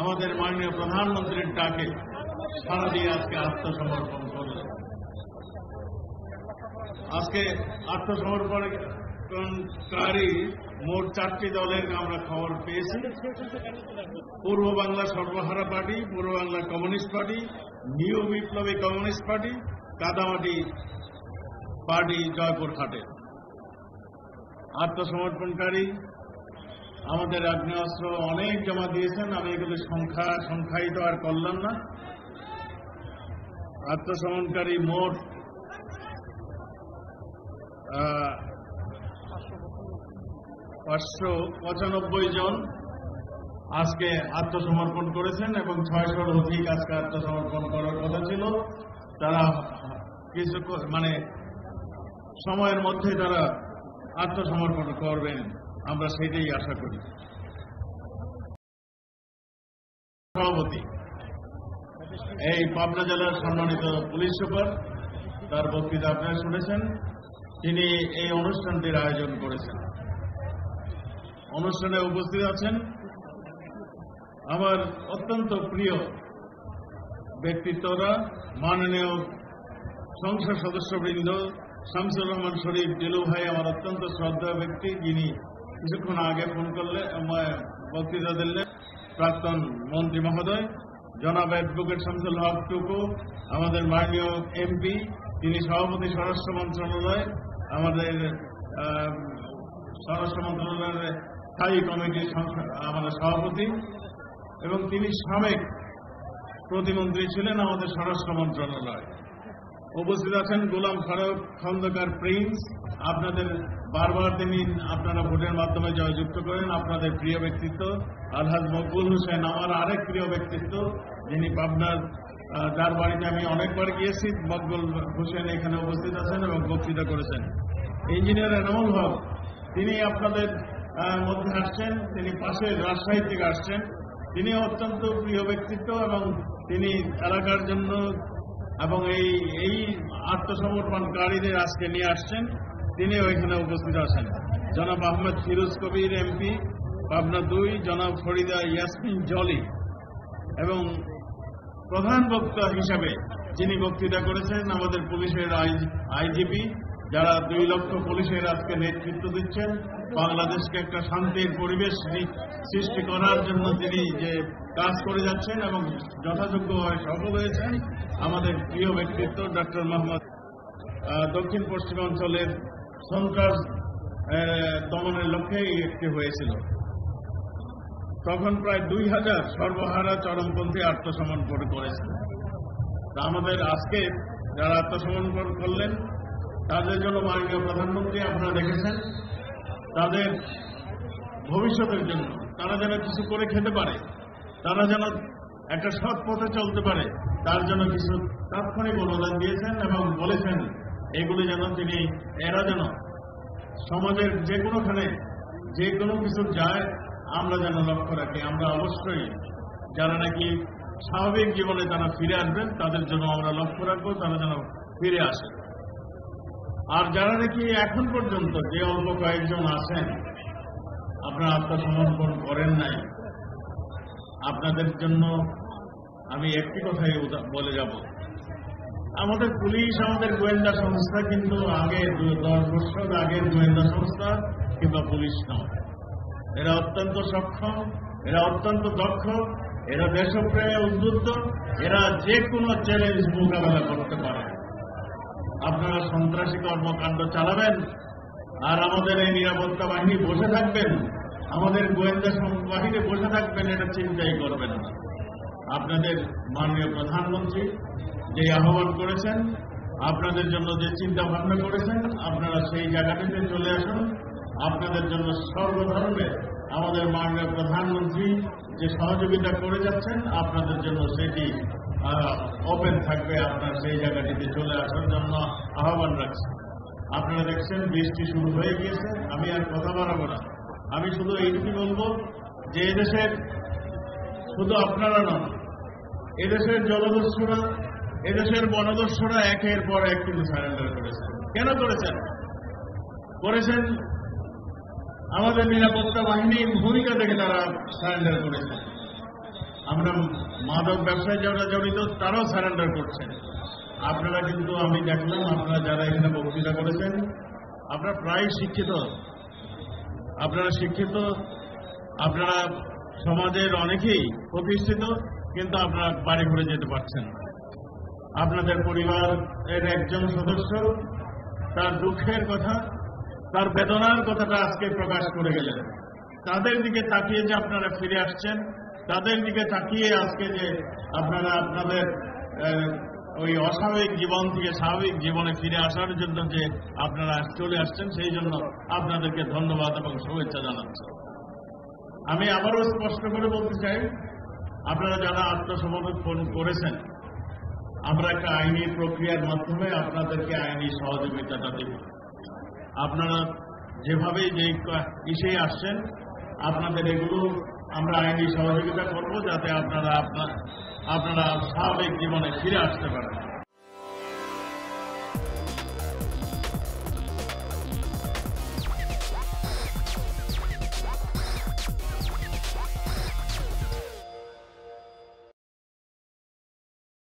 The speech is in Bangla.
আমাদের মাননীয় প্রধানমন্ত্রীর ডাকে সাড়া দিয়ে আজকে আত্মসমর্পণ করলেন। আজকে আত্মসমর্পণকারী মোট 4টি দলের আমরা খবর পেয়েছি। পূর্ব বাংলা সর্বহারা পার্টি, পূর্ব বাংলা কমিউনিস্ট পার্টি, নিউ বিপ্লবী কমিউনিস্ট পার্টি, কাদামাটি পার্টি জয়পুরহাটে। আত্মসমর্পণকারী আমাদের আগ্নেয়াস্ত্র অনেক জমা দিয়েছেন, আমি এগুলো সংখ্যায়িত আর করলাম না। আত্মসমর্পণকারী মোট 595 জন আজকে আত্মসমর্পণ করেছেন এবং 600-র অধিক আজকে আত্মসমর্পণ করার কথা ছিল। তারা কিছু সময়ের মধ্যে তারা আত্মসমর্পণ করবেন, আমরা সেটাই আশা করি। সভাপতি এই পাবনা জেলার সম্মানিত পুলিশ সুপার, তার বক্তৃতা আপনারা শুনেছেন। তিনি এই অনুষ্ঠানটির আয়োজন করেছেন। অনুষ্ঠানে উপস্থিত আছেন আমার অত্যন্ত প্রিয় ব্যক্তিত্বরা, মাননীয় সংসদ সদস্যবৃন্দ শামসুর রহমান শরীফ ডিলু ভাই, আমার অত্যন্ত শ্রদ্ধেয় ব্যক্তি, যিনি কিছুক্ষণ আগে ফোন করলে বক্তৃতা দিলেন। প্রাক্তন মন্ত্রী মহোদয় জনাব অ্যাডভোকেট শামসুল হক টুকু, আমাদের মাননীয় এমপি, তিনি সভাপতি স্বরাষ্ট্র মন্ত্রণালয়, আমাদের স্বরাষ্ট্র মন্ত্রণালয়ের স্থায়ী কমিটির আমাদের সভাপতি, এবং তিনি সাবেক প্রতিমন্ত্রী ছিলেন আমাদের স্বরাষ্ট্র মন্ত্রণালয়। উপস্থিত আছেন গোলাম ফারুক খন্দকার প্রিন্স, আপনাদের বারবার তিনি আপনারা ভোটের মাধ্যমে জয়যুক্ত করেন। আপনাদের প্রিয় ব্যক্তিত্ব আলহাজ মকবুল হোসেন, আমার আরেক প্রিয় ব্যক্তিত্ব, যিনি পাবনার, যার বাড়িতে আমি অনেকবার গিয়েছি। মকবুল হোসেন এখানে উপস্থিত আছেন এবং বক্তৃতা করেছেন। ইঞ্জিনিয়ার এনামুল হক, তিনি আপনাদের মধ্যে আসছেন, তিনি পাশের রাজশাহী থেকে আসছেন। তিনি অত্যন্ত প্রিয় ব্যক্তিত্ব এবং তিনি এলাকার জন্য এবং এই আত্মসমর্পণকারীদের আজকে নিয়ে আসছেন, তিনি ওইখানে উপস্থিত আছেন। জনাব আহমেদ ফিরোজ কবির এমপি পাবনা 2, জনাব ফরিদা ইয়াসমিন জলি, এবং প্রধান বক্তা হিসাবে যিনি বক্তৃতা করেছেন আমাদের পুলিশের আইজিপি, যারা 2 লক্ষ পুলিশের আজকে নেতৃত্ব দিচ্ছেন। বাংলাদেশকে একটা শান্তির পরিবেশ সৃষ্টি করার জন্য তিনি যে কাজ করে যাচ্ছেন এবং যথাযোগ্যভাবে সফল হয়েছেন। আমাদের প্রিয় ব্যক্তিত্ব ডক্টর মোহাম্মদ, দক্ষিণ পশ্চিমাঞ্চলের সন্ত্রাস দমনের লক্ষ্যে একটি হয়েছিল। তখন প্রায় 2000 সর্বহারা চরমপন্থী আত্মসমর্পণ করেছেন। আমাদের আজকে যারা আত্মসমর্পণ করলেন তাদের জন্য মাননীয় প্রধানমন্ত্রী, আপনারা দেখেছেন, তাদের ভবিষ্যতের জন্য তারা যেন কিছু করে খেতে পারে, তারা যেন একটা সৎ পথে চলতে পারে, তার জন্য কিছু তাৎক্ষণিক অনুদান দিয়েছেন এবং বলেছেন এগুলি যেন এরা যেন সমাজের যে কোনোখানে যে কোনো কিছু যায় আমরা যেন লক্ষ্য রাখি। আমরা অবশ্যই যারা নাকি স্বাভাবিক জীবনে তারা ফিরে আসবেন তাদের জন্য আমরা লক্ষ্য রাখবো, তারা যেন ফিরে আসে। আর যারা নাকি এখন পর্যন্ত যে অল্প কয়েকজন আছেন আপনারা আত্মসমর্পণ করেন নাই, আপনাদের জন্য আমি একটি কথাই বলে যাব। আমাদের পুলিশ, আমাদের গোয়েন্দা সংস্থা কিন্তু আগে 10 বছর আগের গোয়েন্দা সংস্থা কিংবা পুলিশ নয়। এরা অত্যন্ত সক্ষম, এরা অত্যন্ত দক্ষ, এরা দেশপ্রেমে উদ্বুদ্ধ, এরা যে কোনো চ্যালেঞ্জ মোকাবেলা করতে পারে। আপনারা সন্ত্রাসী কর্মকাণ্ড চালাবেন আর আমাদের এই নিরাপত্তা বাহিনী বসে থাকবেন, আমাদের গোয়েন্দা বাহিনী বসে থাকবেন, এটা চিন্তাই করবেন না। আপনাদের মাননীয় প্রধানমন্ত্রী যে আহ্বান করেছেন, আপনাদের জন্য যে চিন্তা ভাবনা করেছেন, আপনারা সেই জায়গাটিতে চলে আসুন। আপনাদের জন্য সর্বধরনের আমাদের মাননীয় প্রধানমন্ত্রী যে সহযোগিতা করে যাচ্ছেন, আপনাদের জন্য সেটি ওপেন থাকবে। আপনারা সেই জায়গাটিতে চলে আসার জন্য আহ্বান রাখছি। আপনারা দেখছেন বৃষ্টি শুরু হয়ে গিয়েছে, আমি আর কথা বাড়াবো না। আমি শুধু এইটুকু বলবো যে এদেশের শুধু আপনারা নন, এদেশের জলদস্যুরা, এদেশের বনদস্যুরা একের পর এক কিন্তু সারেন্ডার করেছেন। কেন করেছেন? আমাদের নিরাপত্তা বাহিনীর ভূমিকা থেকে তারা সারেন্ডার করেছেন। আমরা মাদক ব্যবসায় যারা জড়িত তারাও সারেন্ডার করছেন। আপনারা কিন্তু আমি দেখলাম আপনারা যারা এখানে বক্তৃতা করেছেন আপনারা প্রায় শিক্ষিত, আপনারা সমাজের অনেকেই প্রতিষ্ঠিত, কিন্তু আপনারা বাড়ি ঘুরে যেতে পারছেন না। আপনাদের পরিবারের একজন সদস্য তার দুঃখের কথা, তার বেদনার কথাটা আজকে প্রকাশ করে গেলেন। তাদের দিকে তাকিয়ে যে আপনারা ফিরে আসছেন, তাদের দিকে তাকিয়ে আজকে যে আপনারা আপনাদের ওই অস্বাভাবিক জীবন থেকে স্বাভাবিক জীবনে ফিরে আসার জন্য যে আপনারা চলে আসছেন, সেই জন্য আপনাদেরকে ধন্যবাদ এবং শুভেচ্ছা জানাচ্ছি। আমি আবারও স্পষ্ট করে বলতে চাই, আপনারা যারা আত্মসমর্পণ করেছেন, আমরা একটা আইনি প্রক্রিয়ার মাধ্যমে আপনাদেরকে আইনি সহযোগিতাটা দেব। আপনারা যেভাবে যে ইসে আসছেন, আপনাদের এগুলো আমরা আইনি সহযোগিতা করব, যাতে আপনারা স্বাভাবিক জীবনে ফিরে আসতে পারেন।